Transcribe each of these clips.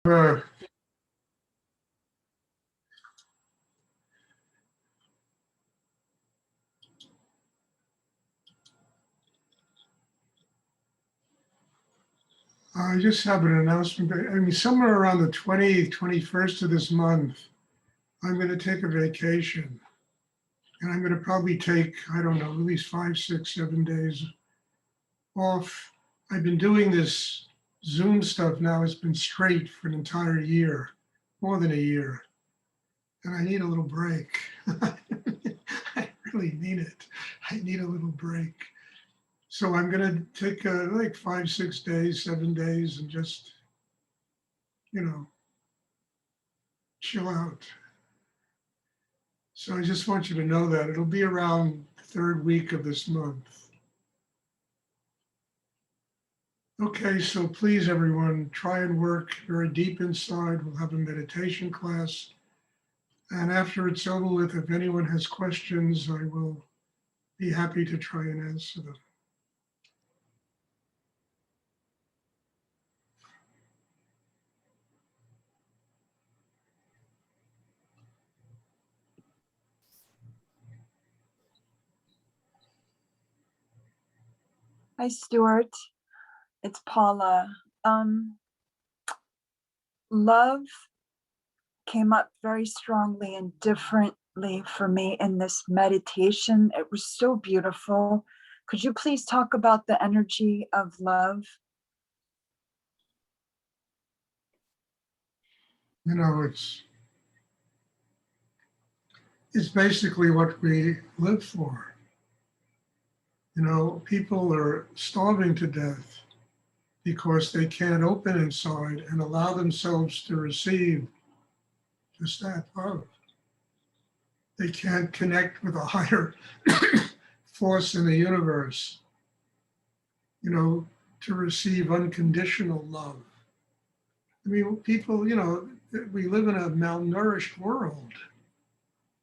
Uh, I just have an announcement. I mean, somewhere around the 20th, 21st of this month, I'm going to take a vacation. And I'm going to probably take, I don't know, at least 5, 6, 7 days off. I've been doing this Zoom stuff now. It's been straight for an entire year, more than a year. And I need a little break. I really need it. I need a little break. So I'm going to take like 5, 6 days, 7 days and just, you know, chill out. So I just want you to know that it'll be around the third week of this month. Okay, so please everyone, try and work very deep inside. We'll have a meditation class. And after it's over with, if anyone has questions, I will be happy to try and answer them. Hi, Stuart. It's Paula. Love came up very strongly and differently for me in this meditation. It was so beautiful. Could you please talk about the energy of love? You know, it's basically what we live for. You know, people are starving to death because they can't open inside and allow themselves to receive just that love. They can't connect with a higher force in the universe, you know, to receive unconditional love. I mean, people, you know, we live in a malnourished world.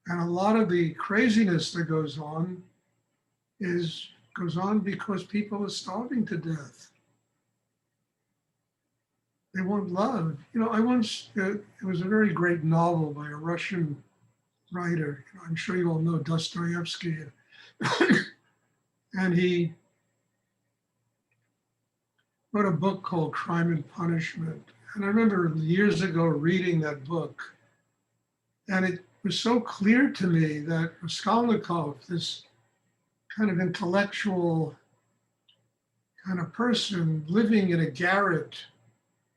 And a lot of the craziness that goes on goes on because people are starving to death. They want love. You know, it was a very great novel by a Russian writer. I'm sure you all know Dostoevsky. And he wrote a book called Crime and Punishment. And I remember years ago reading that book. And it was so clear to me that Raskolnikov, this kind of intellectual kind of person living in a garret,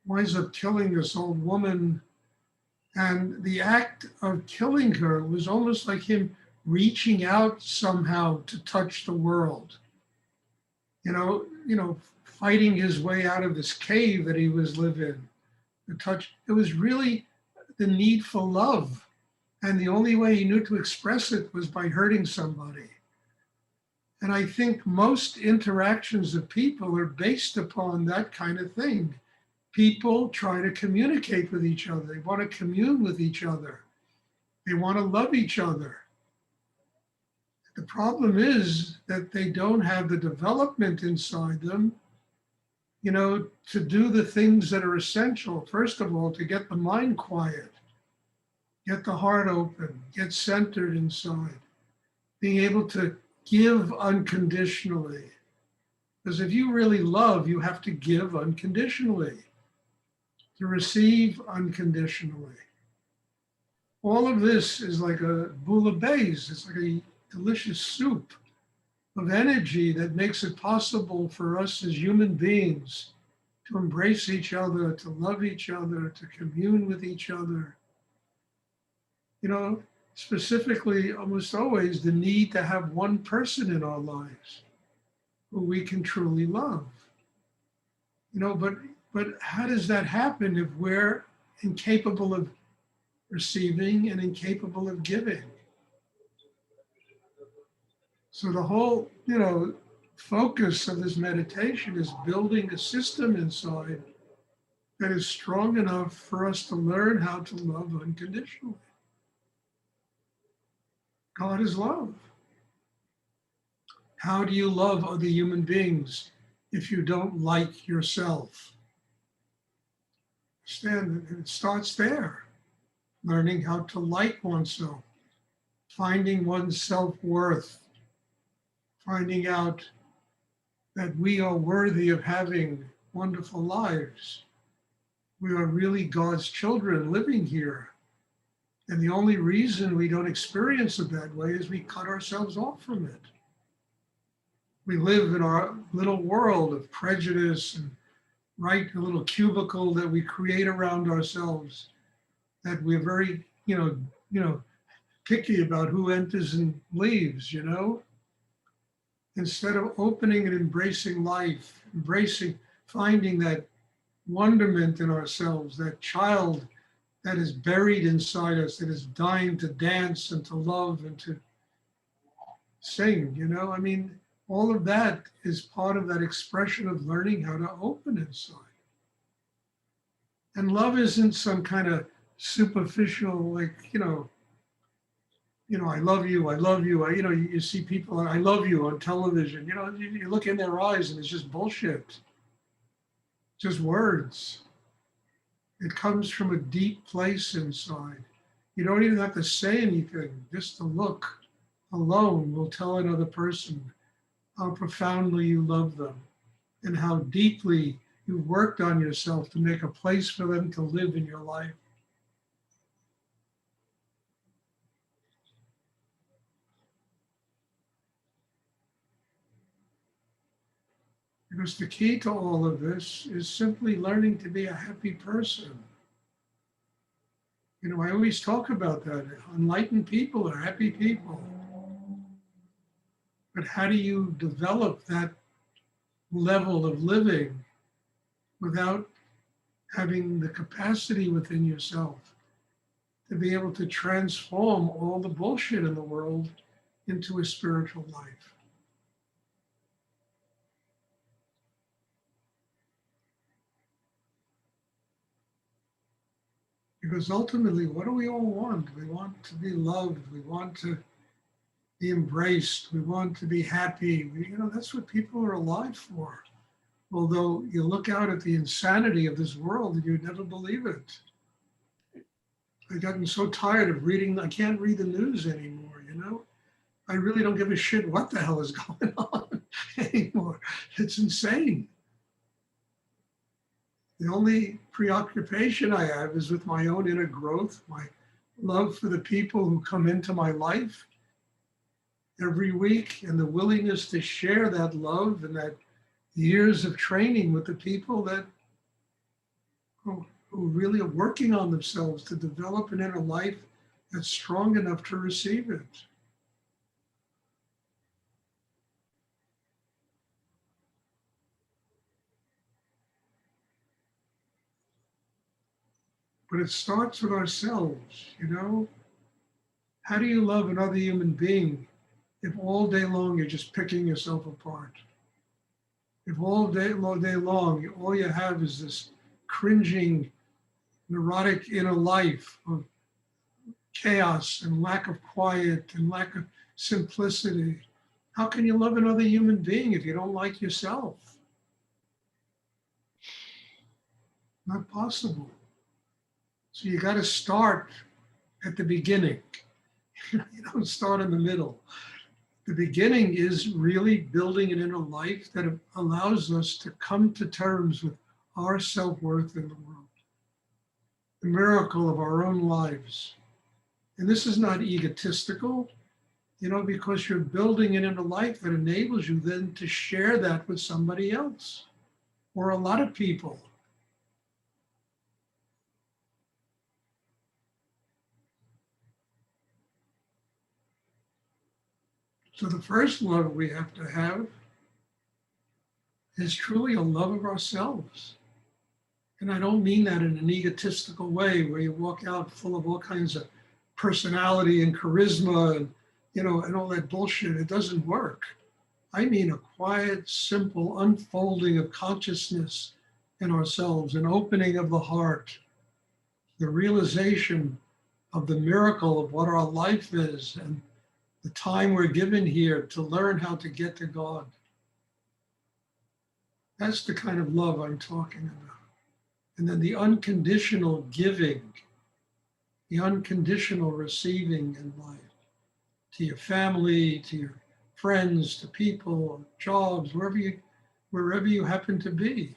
winds up killing this old woman. And the act of killing her was almost like him reaching out somehow to touch the world. Fighting his way out of this cave that he was living. It was really the need for love. And the only way he knew to express it was by hurting somebody. And I think most interactions of people are based upon that kind of thing. People try to communicate with each other. They want to commune with each other. They want to love each other. The problem is that they don't have the development inside them, you know, to do the things that are essential. First of all, to get the mind quiet, get the heart open, get centered inside, being able to give unconditionally. Because if you really love, you have to give unconditionally, to receive unconditionally. All of this is like a bouillabaisse. It's like a delicious soup of energy that makes it possible for us as human beings to embrace each other, to love each other, to commune with each other. You know, specifically, almost always the need to have one person in our lives who we can truly love. You know, but how does that happen if we're incapable of receiving and incapable of giving? So the whole, you know, focus of this meditation is building a system inside that is strong enough for us to learn how to love unconditionally. God is love. How do you love other human beings if you don't like yourself? Understand that it starts there. Learning how to like oneself, finding one's self-worth, finding out that we are worthy of having wonderful lives. We are really God's children living here. And the only reason we don't experience it that way is we cut ourselves off from it. We live in our little world of prejudice and right, a little cubicle that we create around ourselves, that we're very, picky about who enters and leaves, instead of opening and embracing life, finding that wonderment in ourselves, that child that is buried inside us, that is dying to dance and to love and to sing, I mean, all of that is part of that expression of learning how to open inside. And love isn't some kind of superficial, like, I love you, I love you. You see people, I love you on television, you look in their eyes and it's just bullshit, just words. It comes from a deep place inside. You don't even have to say anything. Just the look alone will tell another person how profoundly you love them and how deeply you've worked on yourself to make a place for them to live in your life. Because the key to all of this is simply learning to be a happy person. I always talk about that. Enlightened people are happy people. But how do you develop that level of living without having the capacity within yourself to be able to transform all the bullshit in the world into a spiritual life? Because ultimately, what do we all want? We want to be loved. We want to be embraced. We want to be happy. That's what people are alive for. Although you look out at the insanity of this world and you'd never believe it. I've gotten so tired of reading, I can't read the news anymore, I really don't give a shit what the hell is going on anymore. It's insane. The only preoccupation I have is with my own inner growth, my love for the people who come into my life every week, and the willingness to share that love and that years of training with the people that who really are working on themselves to develop an inner life that's strong enough to receive it. But it starts with ourselves, How do you love another human being if all day long you're just picking yourself apart? If all day long, all you have is this cringing, neurotic inner life of chaos and lack of quiet and lack of simplicity, how can you love another human being if you don't like yourself? Not possible. So you got to start at the beginning. You don't start in the middle. The beginning is really building an inner life that allows us to come to terms with our self-worth in the world, the miracle of our own lives. And this is not egotistical, because you're building an inner life that enables you then to share that with somebody else or a lot of people. So the first love we have to have is truly a love of ourselves. And I don't mean that in an egotistical way where you walk out full of all kinds of personality and charisma and, and all that bullshit. It doesn't work. I mean a quiet, simple unfolding of consciousness in ourselves, an opening of the heart, the realization of the miracle of what our life is and the time we're given here to learn how to get to God. That's the kind of love I'm talking about. And then the unconditional giving, the unconditional receiving in life to your family, to your friends, to people, jobs, wherever you happen to be.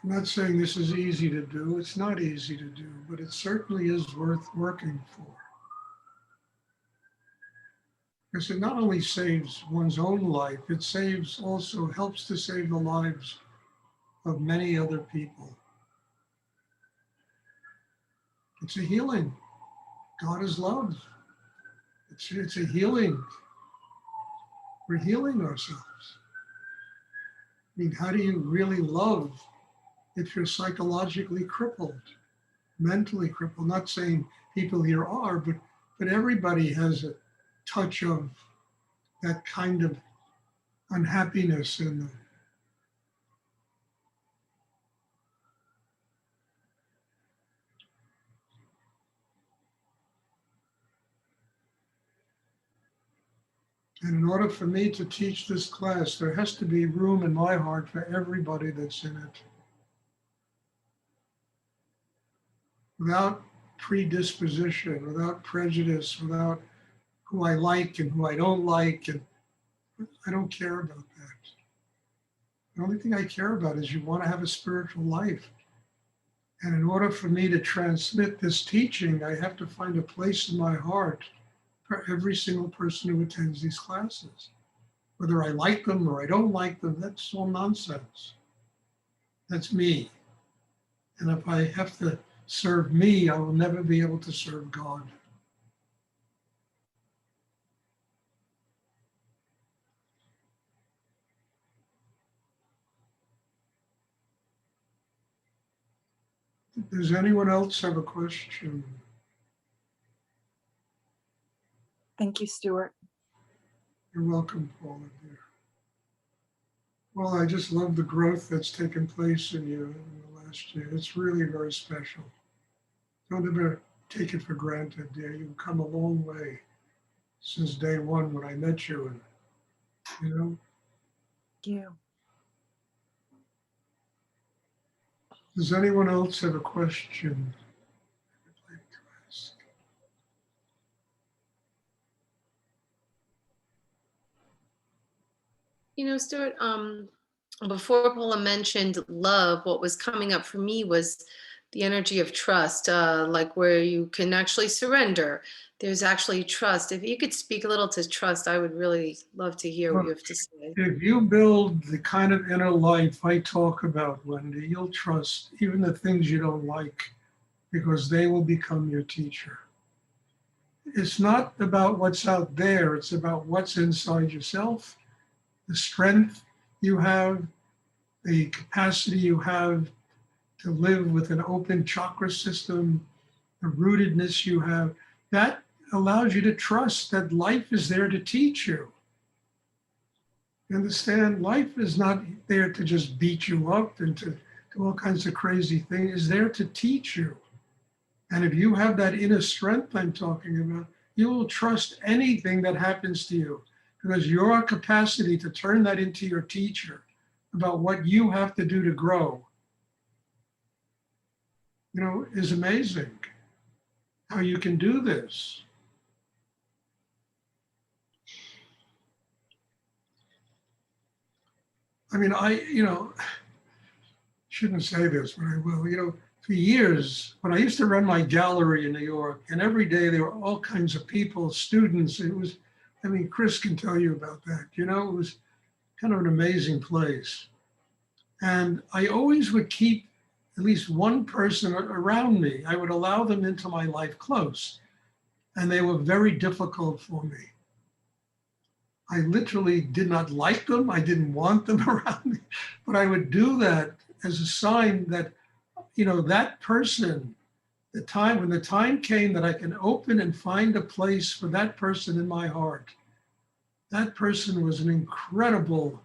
I'm not saying this is easy to do. It's not easy to do, but it certainly is worth working for. Because it not only saves one's own life, it also helps to save the lives of many other people. It's a healing. God is love. It's a healing. We're healing ourselves. I mean, how do you really love if you're psychologically crippled, mentally crippled? Not saying people here are, but everybody has a touch of that kind of unhappiness in them. And in order for me to teach this class, there has to be room in my heart for everybody that's in it. Without predisposition, without prejudice, without who I like and who I don't like. And I don't care about that. The only thing I care about is you want to have a spiritual life. And in order for me to transmit this teaching, I have to find a place in my heart for every single person who attends these classes. Whether I like them or I don't like them, that's all nonsense. That's me. And if I have to serve me, I will never be able to serve God. Does anyone else have a question? Thank you, Stuart. You're welcome, Paula, dear. Well, I just love the growth that's taken place in you in the last year. It's really very special. Don't ever take it for granted, dear. You've come a long way since day one when I met you, and you know. Thank you. Does anyone else have a question I'd like to ask? You know, Stuart, before Paula mentioned love, what was coming up for me was the energy of trust, like where you can actually surrender. There's actually trust. If you could speak a little to trust, I would really love to hear what you have to say. If you build the kind of inner life I talk about, Wendy, you'll trust even the things you don't like because they will become your teacher. It's not about what's out there, it's about what's inside yourself, the strength you have, the capacity you have to live with an open chakra system, the rootedness you have. That allows you to trust that life is there to teach you. You understand? Life is not there to just beat you up and to do all kinds of crazy things. It's there to teach you. And if you have that inner strength I'm talking about, you will trust anything that happens to you because your capacity to turn that into your teacher about what you have to do to grow, is amazing how you can do this. I mean, shouldn't say this, but I will. For years, when I used to run my gallery in New York, and every day there were all kinds of people, students. Chris can tell you about that. It was kind of an amazing place. And I always would keep at least one person around me. I would allow them into my life close. And they were very difficult for me. I literally did not like them. I didn't want them around me. But I would do that as a sign that, that person, when the time came that I can open and find a place for that person in my heart, that person was an incredible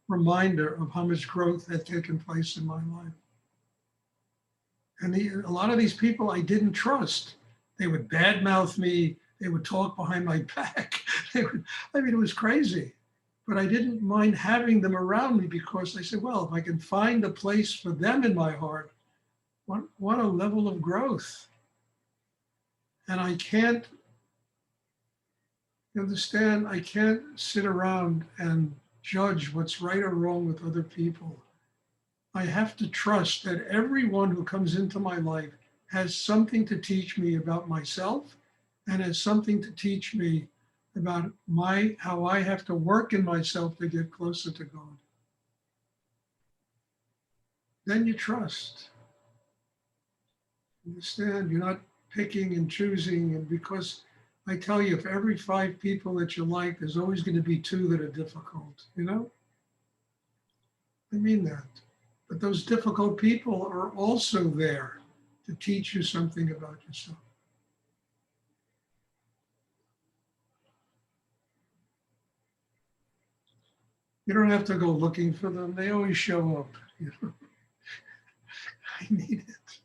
reminder of how much growth had taken place in my life. And a lot of these people I didn't trust. They would badmouth me. They would talk behind my back. I mean, it was crazy. But I didn't mind having them around me because I said, well, if I can find a place for them in my heart, what a level of growth. And I can't, you understand, I can't sit around and judge what's right or wrong with other people. I have to trust that everyone who comes into my life has something to teach me about myself and has something to teach me about how I have to work in myself to get closer to God. Then you trust. Understand? You're not picking and choosing, and because I tell you, if every 5 people that you like, there's always going to be 2 that are difficult, you know? I mean that. But those difficult people are also there to teach you something about yourself. You don't have to go looking for them. They always show up. You know? I need it.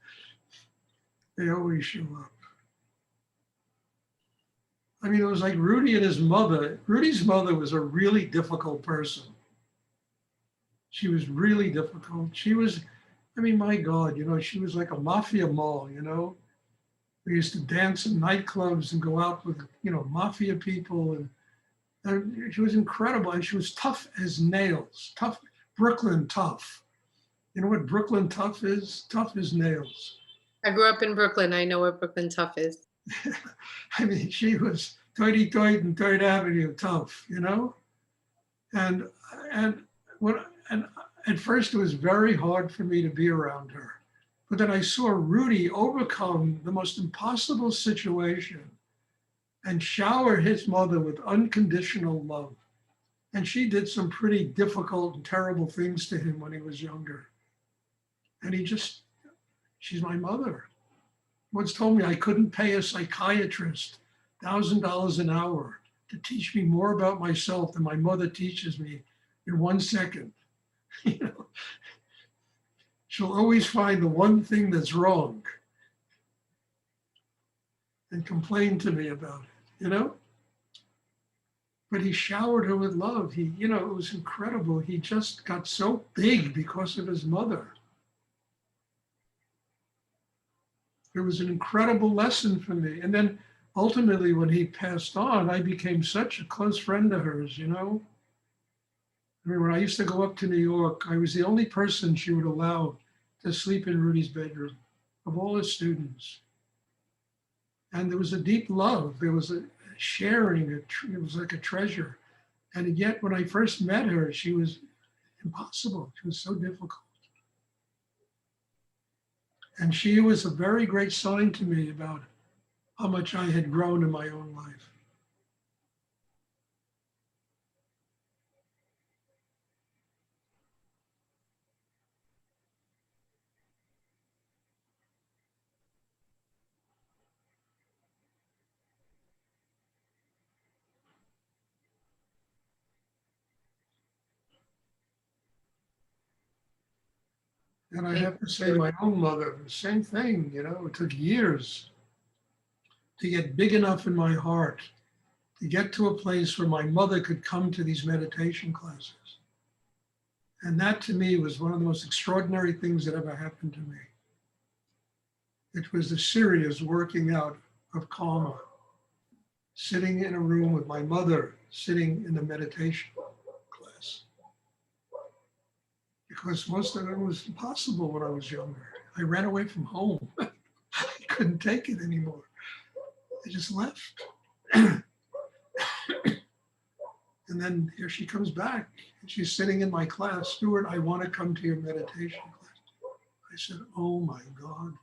They always show up. I mean, it was like Rudy and his mother. Rudy's mother was a really difficult person. She was really difficult. She was, I mean, my God, you know, she was like a mafia mole, you know. We used to dance in nightclubs and go out with, you know, mafia people. And she was incredible. And she was tough as nails, tough, Brooklyn tough. You know what Brooklyn tough is? Tough as nails. I grew up in Brooklyn. I know what Brooklyn tough is. I mean, she was toity-toit and Third Avenue tough, you know? And and at first it was very hard for me to be around her. But then I saw Rudy overcome the most impossible situation and shower his mother with unconditional love. And she did some pretty difficult and terrible things to him when he was younger. And she's my mother. Once told me I couldn't pay a psychiatrist $1,000 an hour to teach me more about myself than my mother teaches me in 1 second. You know, she'll always find the one thing that's wrong and complain to me about it, you know? But he showered her with love. You know, it was incredible. He just got so big because of his mother. It was an incredible lesson for me. And then ultimately, when he passed on, I became such a close friend of hers, you know? I mean, when I used to go up to New York, I was the only person she would allow to sleep in Rudy's bedroom of all his students. And there was a deep love. There was a sharing. It was like a treasure. And yet, when I first met her, she was impossible. She was so difficult. And she was a very great sign to me about how much I had grown in my own life. And I have to say, my own mother, the same thing, you know, it took years to get big enough in my heart to get to a place where my mother could come to these meditation classes. And that to me was one of the most extraordinary things that ever happened to me. It was the serious working out of karma, sitting in a room with my mother, sitting in a meditation class. Because most of it was impossible when I was younger. I ran away from home. I couldn't take it anymore. I just left. And then here she comes back and she's sitting in my class. Stuart, I want to come to your meditation class. I said, oh my God.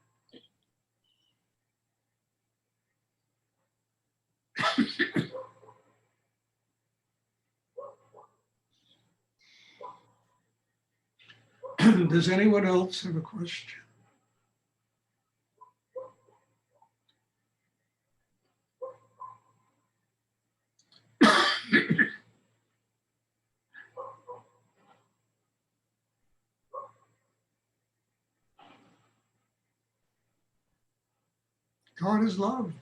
Does anyone else have a question? God is love.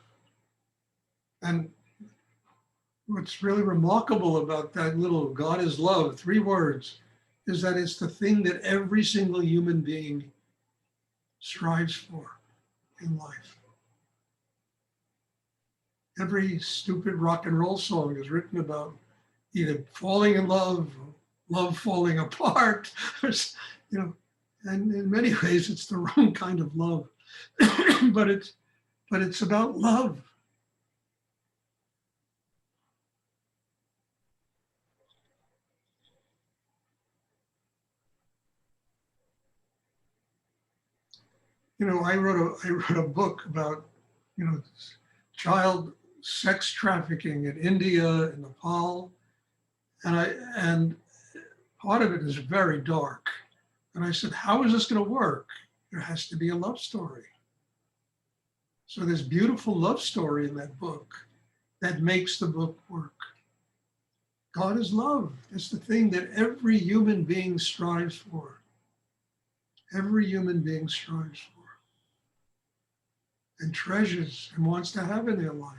And what's really remarkable about that little God is love, 3 words, is that it's the thing that every single human being strives for in life. Every stupid rock and roll song is written about either falling in love, or love falling apart, you know, and in many ways it's the wrong kind of love, but it's about love. You know, I wrote a book about, you know, child sex trafficking in India and Nepal, and part of it is very dark. And I said, how is this going to work? There has to be a love story. So there's beautiful love story in that book that makes the book work. God is love. It's the thing that every human being strives for. Every human being strives for and treasures and wants to have in their life.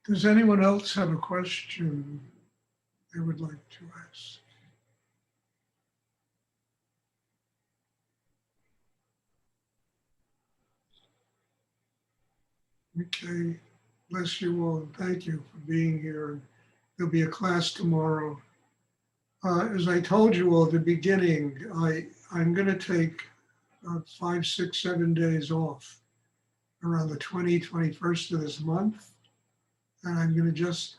Does anyone else have a question they would like to ask? Okay, bless you all and thank you for being here. There'll be a class tomorrow. As I told you all at the beginning, I'm going to take 5, 6, 7 days off around the 21st of this month. And I'm going to just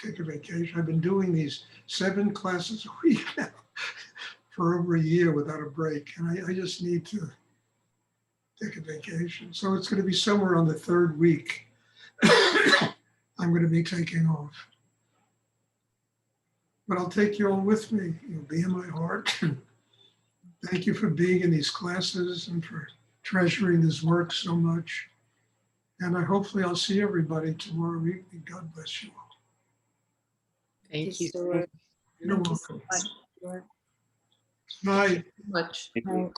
take a vacation. I've been doing these 7 classes a week now for over a year without a break. And I just need to take a vacation. So it's going to be somewhere on the 3rd week. I'm going to be taking off. But I'll take you all with me. You'll be in my heart. Thank you for being in these classes and for treasuring this work so much. And hopefully I'll see everybody tomorrow evening. God bless you all. Thank you so Stuart. You're Thank you so welcome. much, Stuart. Bye. much. Right.